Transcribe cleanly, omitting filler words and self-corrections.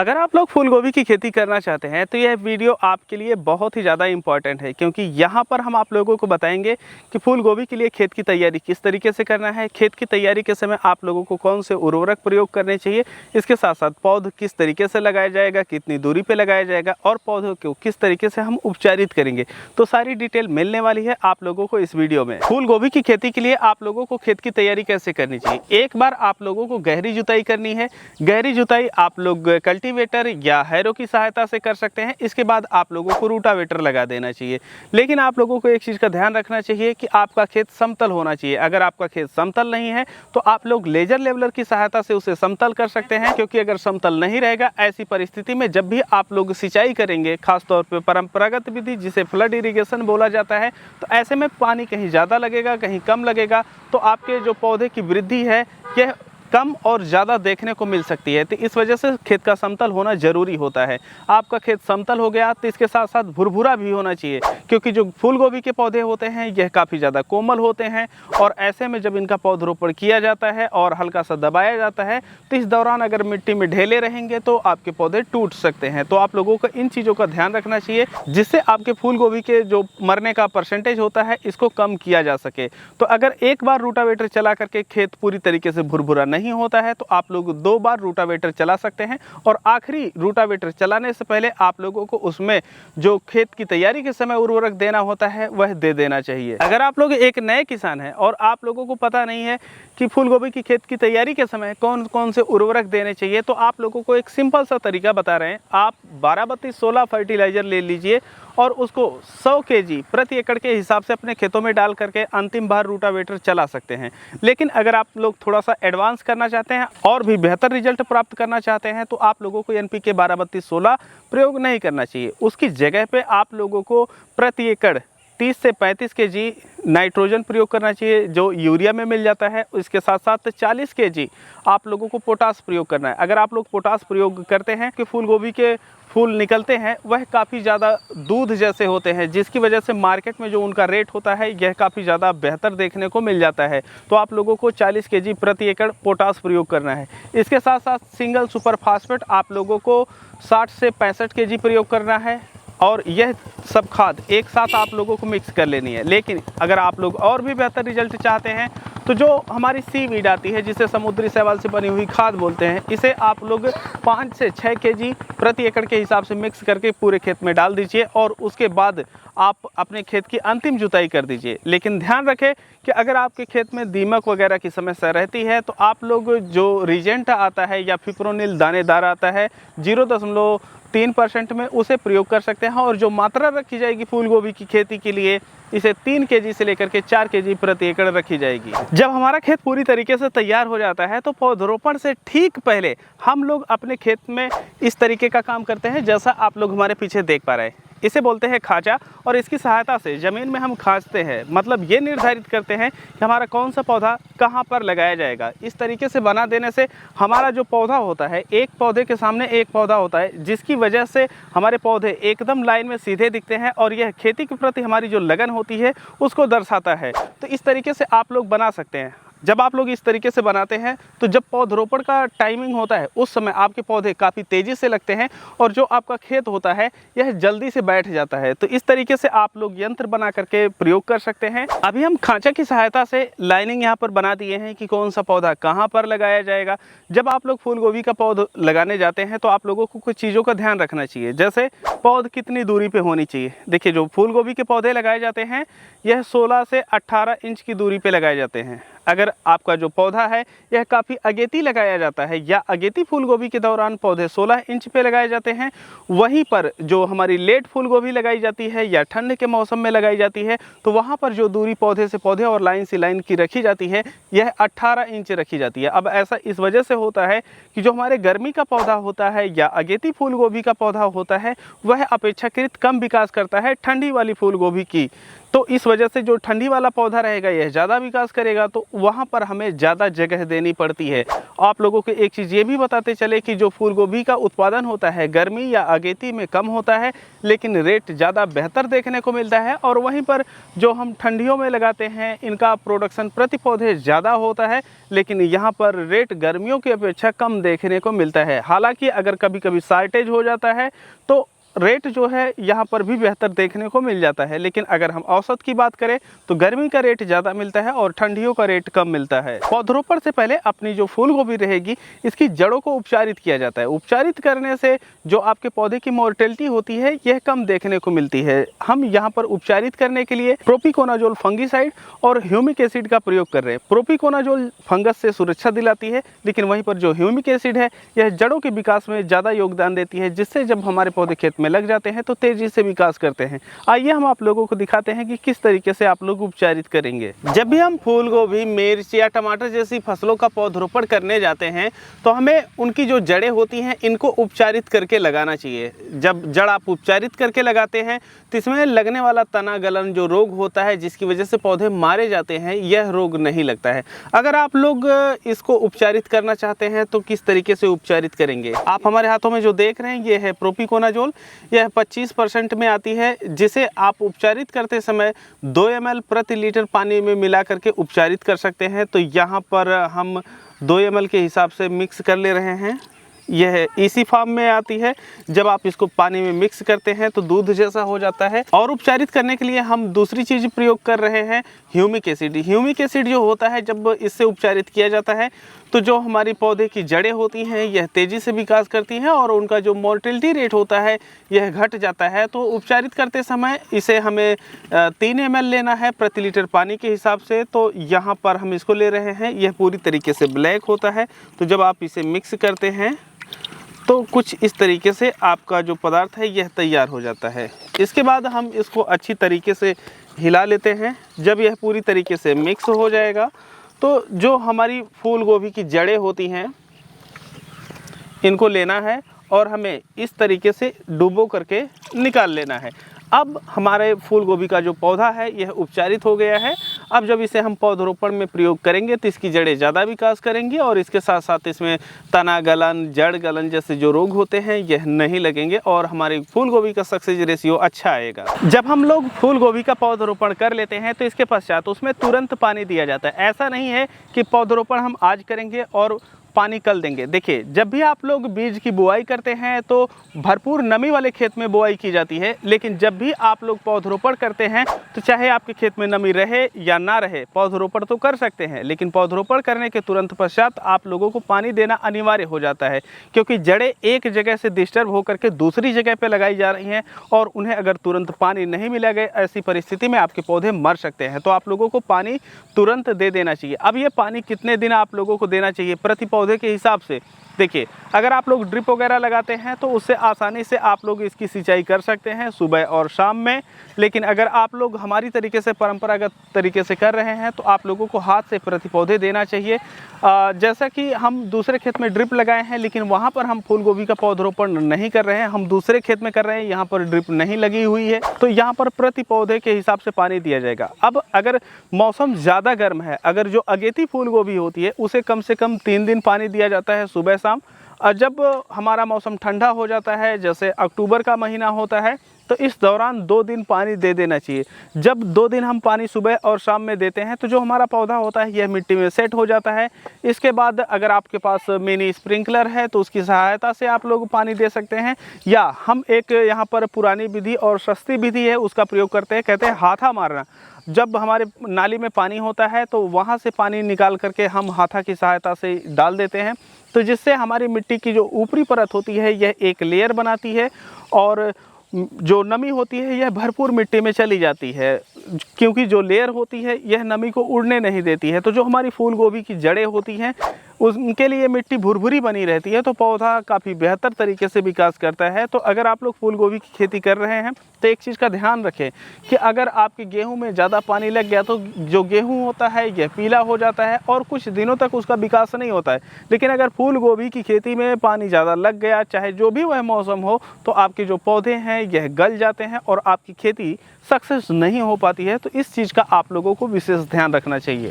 अगर आप लोग फूल गोभी की खेती करना चाहते हैं तो यह वीडियो आपके लिए बहुत ही ज़्यादा इम्पॉर्टेंट है, क्योंकि यहाँ पर हम आप लोगों को बताएंगे कि फूल गोभी के लिए खेत की तैयारी किस तरीके से करना है, खेत की तैयारी के समय आप लोगों को कौन से उर्वरक प्रयोग करने चाहिए, इसके साथ साथ पौध किस तरीके से लगाया जाएगा, कितनी दूरी पर लगाया जाएगा और पौधों को किस तरीके से हम उपचारित करेंगे। तो सारी डिटेल मिलने वाली है आप लोगों को इस वीडियो में। फूल गोभी की खेती के लिए आप लोगों को खेत की तैयारी कैसे करनी चाहिए। एक बार आप लोगों को गहरी जुताई करनी है। गहरी जुताई आप लोग कल्टीवेटर या हैरो की सहायता से कर सकते हैं। इसके बाद आप लोगों को रूटावेटर लगा देना चाहिए। लेकिन आप लोगों को एक चीज़ का ध्यान रखना चाहिए कि आपका खेत समतल होना चाहिए। अगर आपका खेत समतल नहीं है तो आप लोग लेजर लेवलर की सहायता से उसे समतल कर सकते हैं, क्योंकि अगर समतल नहीं रहेगा, ऐसी परिस्थिति में जब भी आप लोग सिंचाई करेंगे, खासतौर पर परंपरागत विधि जिसे फ्लड इरिगेशन बोला जाता है, तो ऐसे में पानी कहीं ज़्यादा लगेगा, कहीं कम लगेगा, तो आपके जो पौधे की वृद्धि है यह कम और ज़्यादा देखने को मिल सकती है। तो इस वजह से खेत का समतल होना ज़रूरी होता है। आपका खेत समतल हो गया तो इसके साथ साथ भुरभुरा भी होना चाहिए, क्योंकि जो फूल गोभी के पौधे होते हैं यह काफ़ी ज़्यादा कोमल होते हैं, और ऐसे में जब इनका पौधरोपण किया जाता है और हल्का सा दबाया जाता है तो इस दौरान अगर मिट्टी में ढेले रहेंगे तो आपके पौधे टूट सकते हैं। तो आप लोगों को इन चीज़ों का ध्यान रखना चाहिए, जिससे आपके फूल गोभी के जो मरने का परसेंटेज होता है इसको कम किया जा सके। तो अगर एक बार रूटावेटर चला करके खेत पूरी तरीके से भुरभुरा नहीं होता है तो आप लोग 2 बार रूटावेटर चला सकते हैं, और आखिरी रूटावेटर चलाने से पहले आप लोगों को उसमें जो खेत की तैयारी के समय उर्वरक देना होता है वह दे देना चाहिए। अगर आप लोग एक नए किसान हैं और आप लोगों को पता नहीं है कि फूल गोभी की खेत की तैयारी के समय कौन कौन से उर्वरक देने चाहिए, तो आप लोगों को एक सिंपल सा तरीका बता रहे हैं। आप 12-32-16 फर्टिलाइजर ले लीजिए और उसको 100 केजी प्रति एकड़ के हिसाब से अपने खेतों में डाल करके अंतिम बार रूटावेटर चला सकते हैं। लेकिन अगर आप लोग थोड़ा सा एडवांस करना चाहते हैं और भी बेहतर रिजल्ट प्राप्त करना चाहते हैं तो आप लोगों को NPK 12-32-16 प्रयोग नहीं करना चाहिए। उसकी जगह पे आप लोगों को प्रति एकड़ 30 से 35 केजी नाइट्रोजन प्रयोग करना चाहिए, जो यूरिया में मिल जाता है। इसके साथ साथ 40 केजी आप लोगों को पोटास प्रयोग करना है। अगर आप लोग पोटास प्रयोग करते हैं कि फूल गोभी के फूल निकलते हैं वह काफ़ी ज़्यादा दूध जैसे होते हैं, जिसकी वजह से मार्केट में जो उनका रेट होता है यह काफ़ी ज़्यादा बेहतर देखने को मिल जाता है। तो आप लोगों को 40 केजी प्रति एकड़ पोटास प्रयोग करना है। इसके साथ साथ सिंगल सुपर फास्फेट आप लोगों को 60 से 65 केजी प्रयोग करना है, और यह सब खाद एक साथ आप लोगों को मिक्स कर लेनी है। लेकिन अगर आप लोग और भी बेहतर रिजल्ट चाहते हैं तो जो हमारी सीवीड आती है, जिसे समुद्री शैवाल से बनी हुई खाद बोलते हैं, इसे आप लोग 5 से 6 केजी प्रति एकड़ के हिसाब से मिक्स करके पूरे खेत में डाल दीजिए, और उसके बाद आप अपने खेत की अंतिम जुताई कर दीजिए। लेकिन ध्यान रखें कि अगर आपके खेत में दीमक वगैरह की समस्या रहती है तो आप लोग जो रिजेंटा आता है या फिप्रोनिल दानेदार आता है 0.3% में उसे प्रयोग कर सकते हैं, और जो मात्रा रखी जाएगी फूल गोभी की खेती के लिए इसे 3 केजी से लेकर के 4 केजी प्रति एकड़ रखी जाएगी। जब हमारा खेत पूरी तरीके से तैयार हो जाता है तो पौधरोपण से ठीक पहले हम लोग अपने खेत में इस तरीके का काम करते हैं, जैसा आप लोग हमारे पीछे देख पा रहे हैं। इसे बोलते हैं खांचा, और इसकी सहायता से ज़मीन में हम खांचते हैं, मतलब ये निर्धारित करते हैं कि हमारा कौन सा पौधा कहाँ पर लगाया जाएगा। इस तरीके से बना देने से हमारा जो पौधा होता है, एक पौधे के सामने एक पौधा होता है, जिसकी वजह से हमारे पौधे एकदम लाइन में सीधे दिखते हैं, और यह खेती के प्रति हमारी जो लगन होती है उसको दर्शाता है। तो इस तरीके से आप लोग बना सकते हैं। जब आप लोग इस तरीके से बनाते हैं तो जब पौधरोपण का टाइमिंग होता है उस समय आपके पौधे काफ़ी तेज़ी से लगते हैं, और जो आपका खेत होता है यह जल्दी से बैठ जाता है। तो इस तरीके से आप लोग यंत्र बना करके प्रयोग कर सकते हैं। अभी हम खांचा की सहायता से लाइनिंग यहाँ पर बना दिए हैं कि कौन सा पौधा कहाँ पर लगाया जाएगा। जब आप लोग फूल गोभी का पौध लगाने जाते हैं तो आप लोगों को कुछ चीज़ों का ध्यान रखना चाहिए, जैसे पौध कितनी दूरी पर होनी चाहिए। देखिए, जो फूल गोभी के पौधे लगाए जाते हैं यह 16 से 18 इंच की दूरी पर लगाए जाते हैं। अगर आपका जो पौधा है यह काफ़ी अगेती लगाया जाता है, या अगेती फूल गोभी के दौरान पौधे 16 इंच पे लगाए जाते हैं, वहीं पर जो हमारी लेट फूल गोभी लगाई जाती है या ठंड के मौसम में लगाई जाती है तो वहाँ पर जो दूरी पौधे से पौधे और लाइन से लाइन की रखी जाती है यह 18 इंच रखी जाती है। अब ऐसा इस वजह से होता है कि जो हमारे गर्मी का पौधा होता है या अगेती फूल गोभी का पौधा होता है वह अपेक्षाकृत कम विकास करता है ठंडी वाली फूल गोभी की तो इस वजह से जो ठंडी वाला पौधा रहेगा यह ज़्यादा विकास करेगा, तो वहाँ पर हमें ज़्यादा जगह देनी पड़ती है। आप लोगों को एक चीज़ ये भी बताते चले कि जो फूल गोभी का उत्पादन होता है गर्मी या अगेती में कम होता है, लेकिन रेट ज़्यादा बेहतर देखने को मिलता है। और वहीं पर जो हम ठंडियों में लगाते हैं इनका प्रोडक्शन प्रति पौधे ज़्यादा होता है, लेकिन यहाँ पर रेट गर्मियों की अपेक्षा कम देखने को मिलता है। हालांकि अगर कभी कभी शॉर्टेज हो जाता है तो रेट जो है यहाँ पर भी बेहतर देखने को मिल जाता है, लेकिन अगर हम औसत की बात करें तो गर्मी का रेट ज़्यादा मिलता है और ठंडियों का रेट कम मिलता है। पौधरोपण से पहले अपनी जो फूल गोभी रहेगी इसकी जड़ों को उपचारित किया जाता है। उपचारित करने से जो आपके पौधे की मोर्टेलिटी होती है यह कम देखने को मिलती है। हम यहाँ पर उपचारित करने के लिए प्रोपिकोनाजोल फंगिसाइड और ह्यूमिक एसिड का प्रयोग कर रहे हैं। प्रोपिकोनाजोल फंगस से सुरक्षा दिलाती है, लेकिन वहीं पर जो ह्यूमिक एसिड है यह जड़ों के विकास में ज़्यादा योगदान देती है, जिससे जब हमारे पौधे खेत में लग जाते हैं तो तेजी से विकास करते हैं। आइए हम आप लोगों को दिखाते हैं कि किस तरीके से आप लोग उपचारित करेंगे। जब भी हम फूल गोभी, मिर्च या टमाटर जैसी फसलों का पौधरोपण करने जाते हैं तो हमें उनकी जो जड़ें होती हैं इनको उपचारित करके लगाना चाहिए। जब जड़ आप उपचारित करके लगाते हैं तो इसमें लगने वाला तना गलन जो रोग होता है जिसकी वजह से पौधे मारे जाते हैं, यह रोग नहीं लगता है। अगर आप लोग इसको उपचारित करना चाहते हैं तो किस तरीके से उपचारित करेंगे, आप हमारे हाथों में जो देख रहे हैं ये है प्रोपिकोनाजोल। यह 25% में आती है, जिसे आप उपचारित करते समय 2 ml प्रति लीटर पानी में मिला करके उपचारित कर सकते हैं। तो यहाँ पर हम 2 ml के हिसाब से मिक्स कर ले रहे हैं। यह इसी फॉर्म में आती है। जब आप इसको पानी में मिक्स करते हैं तो दूध जैसा हो जाता है। और उपचारित करने के लिए हम दूसरी चीज़ प्रयोग कर रहे हैं ह्यूमिक एसिड। ह्यूमिक एसिड जो होता है जब इससे उपचारित किया जाता है तो जो हमारी पौधे की जड़ें होती हैं यह तेज़ी से विकास करती हैं और उनका जो मोर्टेलिटी रेट होता है यह घट जाता है। तो उपचारित करते समय इसे हमें 3 ml लेना है प्रति लीटर पानी के हिसाब से। तो यहाँ पर हम इसको ले रहे हैं। यह पूरी तरीके से ब्लैक होता है। तो जब आप इसे मिक्स करते हैं तो कुछ इस तरीके से आपका जो पदार्थ है यह तैयार हो जाता है। इसके बाद हम इसको अच्छी तरीके से हिला लेते हैं। जब यह पूरी तरीके से मिक्स हो जाएगा तो जो हमारी फूल गोभी की जड़ें होती हैं इनको लेना है और हमें इस तरीके से डुबो करके निकाल लेना है। अब हमारे फूल गोभी का जो पौधा है यह उपचारित हो गया है। अब जब इसे हम पौधरोपण में प्रयोग करेंगे तो इसकी जड़ें ज़्यादा विकास करेंगी और इसके साथ साथ इसमें तना गलन, जड़ गलन जैसे जो रोग होते हैं यह नहीं लगेंगे और हमारे फूल गोभी का सक्सेस रेशियो अच्छा आएगा। जब हम लोग फूल गोभी का पौधरोपण कर लेते हैं तो इसके पश्चात उसमें तुरंत पानी दिया जाता है। ऐसा नहीं है कि पौधरोपण हम आज करेंगे और पानी कल देंगे। देखिए, जब भी आप लोग बीज की बुआई करते हैं तो भरपूर नमी वाले खेत में बुआई की जाती है, लेकिन जब भी आप लोग पौधरोपण करते हैं तो चाहे आपके खेत में नमी रहे या ना रहे, पौधरोपण तो कर सकते हैं, लेकिन पौधरोपण करने के तुरंत पश्चात आप लोगों को पानी देना अनिवार्य हो जाता है, क्योंकि जड़ें एक जगह से डिस्टर्ब होकर के दूसरी जगह पर लगाई जा रही हैं और उन्हें अगर तुरंत पानी नहीं मिलेगा, ऐसी परिस्थिति में आपके पौधे मर सकते हैं। तो आप लोगों को पानी तुरंत दे देना चाहिए। अब ये पानी कितने दिन आप लोगों को देना चाहिए प्रति पौधे के हिसाब से, देखिए, अगर आप लोग ड्रिप वगैरह लगाते हैं तो उससे आसानी से आप लोग इसकी सिंचाई कर सकते हैं सुबह और शाम में। लेकिन अगर आप लोग हमारी तरीके से परंपरागत तरीके से कर रहे हैं तो आप लोगों को हाथ से प्रति पौधे देना चाहिए। जैसा कि हम दूसरे खेत में ड्रिप लगाए हैं, लेकिन वहाँ पर हम फूल गोभी का पौधरोपण नहीं कर रहे हैं, हम दूसरे खेत में कर रहे हैं, यहाँ पर ड्रिप नहीं लगी हुई है, तो यहाँ पर प्रति पौधे के हिसाब से पानी दिया जाएगा। अब अगर मौसम ज़्यादा गर्म है, अगर जो अगेती फूल गोभी होती है उसे कम से कम 3 दिन पानी दिया जाता है सुबह शाम। और जब हमारा मौसम ठंडा हो जाता है, जैसे अक्टूबर का महीना होता है, तो इस दौरान 2 दिन पानी दे देना चाहिए। जब 2 दिन हम पानी सुबह और शाम में देते हैं तो जो हमारा पौधा होता है यह मिट्टी में सेट हो जाता है। इसके बाद अगर आपके पास मिनी स्प्रिंकलर है तो उसकी सहायता से आप लोग पानी दे सकते हैं, या हम एक यहाँ पर पुरानी विधि और सस्ती विधि है उसका प्रयोग करते हैं, कहते हैं हाथा मारना। जब हमारे नाली में पानी होता है तो वहाँ से पानी निकाल करके हम हाथा की सहायता से डाल देते हैं, तो जिससे हमारी मिट्टी की जो ऊपरी परत होती है यह एक लेयर बनाती है और जो नमी होती है यह भरपूर मिट्टी में चली जाती है, क्योंकि जो लेयर होती है यह नमी को उड़ने नहीं देती है। तो जो हमारी फूल गोभी की जड़ें होती हैं उनके लिए मिट्टी भुरभुरी बनी रहती है, तो पौधा काफ़ी बेहतर तरीके से विकास करता है। तो अगर आप लोग फूल गोभी की खेती कर रहे हैं तो एक चीज़ का ध्यान रखें कि अगर आपके गेहूं में ज़्यादा पानी लग गया तो जो गेहूं होता है यह पीला हो जाता है और कुछ दिनों तक उसका विकास नहीं होता है। लेकिन अगर फूल गोभी की खेती में पानी ज़्यादा लग गया, चाहे जो भी वह मौसम हो, तो आपके जो पौधे हैं यह गल जाते हैं और आपकी खेती सक्सेस नहीं हो पाती है। तो इस चीज़ का आप लोगों को विशेष ध्यान रखना चाहिए।